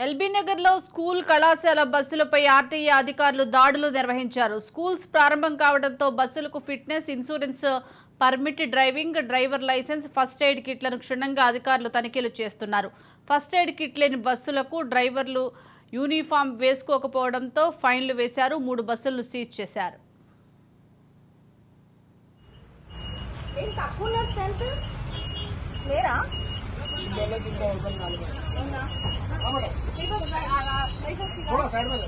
LB నగర్లో school కళాశాల బస్సులపై RTA అధికారులు దాడులు నిర్వహించారు. స్కూల్స్ ప్రారంభం కావడంతో బస్సులకు fitness, insurance, permit driving, driver licence, first aid కిట్లను క్షుణ్ణంగా అధికారులు తనిఖీలు చేస్తున్నారు. ఫస్ట్ ఎయిడ్ కిట్ లేని బస్సులకు డ్రైవర్లు యూనిఫామ్ వేసుకోకపోవడంతో ఫైన్లు వేశారు. 3 బస్సులను సీజ్ చేశారు. थोड़ा साइड में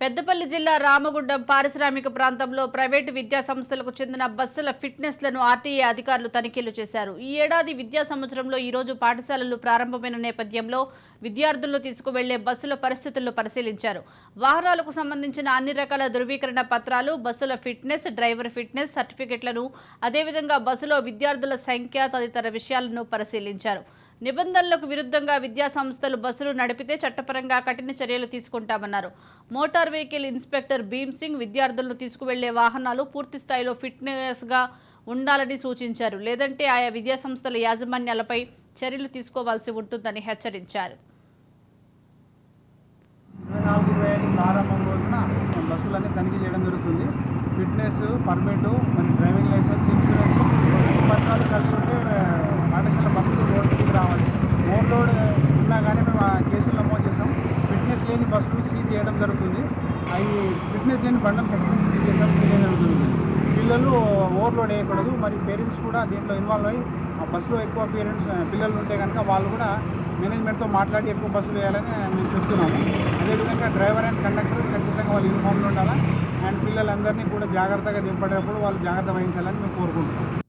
పెద్దపల్లి జిల్లా రామగుండం పారిశ్రామిక ప్రాంతంలో ప్రైవేటు విద్యా సంస్థలకు చెందిన బస్సుల ఫిట్నెస్లను ఆర్టీఏ అధికారులు తనిఖీలు చేశారు. ఈ ఏడాది విద్యా సంవత్సరంలో ఈరోజు పాఠశాలలు ప్రారంభమైన నేపథ్యంలో విద్యార్థులను తీసుకువెళ్లే బస్సుల పరిస్థితులను పరిశీలించారు. వాహనాలకు సంబంధించిన అన్ని రకాల ధృవీకరణ పత్రాలు, బస్సుల ఫిట్నెస్, డ్రైవర్ ఫిట్నెస్ సర్టిఫికెట్లను, అదేవిధంగా బస్సులో విద్యార్థుల సంఖ్య తదితర విషయాలను పరిశీలించారు. నిబంధనలకు విరుద్ధంగా విద్యా సంస్థలు బస్సులు నడిపితే చట్టపరంగా కఠిన చర్యలు తీసుకుంటామన్నారు. Motor vehicle inspector Bheem Singh విద్యార్థులను తీసుకువెళ్లే వాహనాలు పూర్తి స్థాయిలో ఫిట్నెస్గా ఉండాలని సూచించారు. లేదంటే ఆయా విద్యా సంస్థల యాజమాన్యాలపై చర్యలు తీసుకోవాల్సి ఉంటుందని హెచ్చరించారు. ప్రారంభం రోజున బస్సులన్నీ తనిఖీ చేయడం జరుగుతుంది. ఫిట్నెస్, పర్మిట్, మరి డ్రైవింగ్ లైసెన్స్, ఇన్సూరెన్స్ పత్రాలు కలిగి ఉంటే పాఠశాల బస్సులు రోడ్డుకి రావాలి. ఓవర్లోడ్ ఉన్నా కానీ మేము ఆ కేసులు నమోదు చేస్తాం. ఫిట్నెస్ లేని బస్సులు సీజ్ చేయడం జరుగుతుంది. అవి ఫిట్నెస్ లేని బండ్లను ఖచ్చితంగా సీజ్ చేయడం జరుగుతుంది. పిల్లలు ఓవర్లోడ్ వేయకూడదు. మరి పేరెంట్స్ కూడా దీంట్లో ఇన్వాల్వ్ అయ్యి ఆ బస్సులో ఎక్కువ పిల్లలు ఉంటే కనుక వాళ్ళు కూడా మేనేజ్మెంట్తో మాట్లాడి ఎక్కువ బస్సులు వేయాలని మేము చెప్తున్నాము. అదేవిధంగా డ్రైవర్ అండ్ కండక్టర్ ఖచ్చితంగా వాళ్ళు యూనిఫామ్లో ఉండాలి. అండ్ పిల్లలందరినీ కూడా జాగ్రత్తగా దింపేటప్పుడు వాళ్ళు జాగ్రత్త వహించాలని మేము కోరుకుంటున్నాం.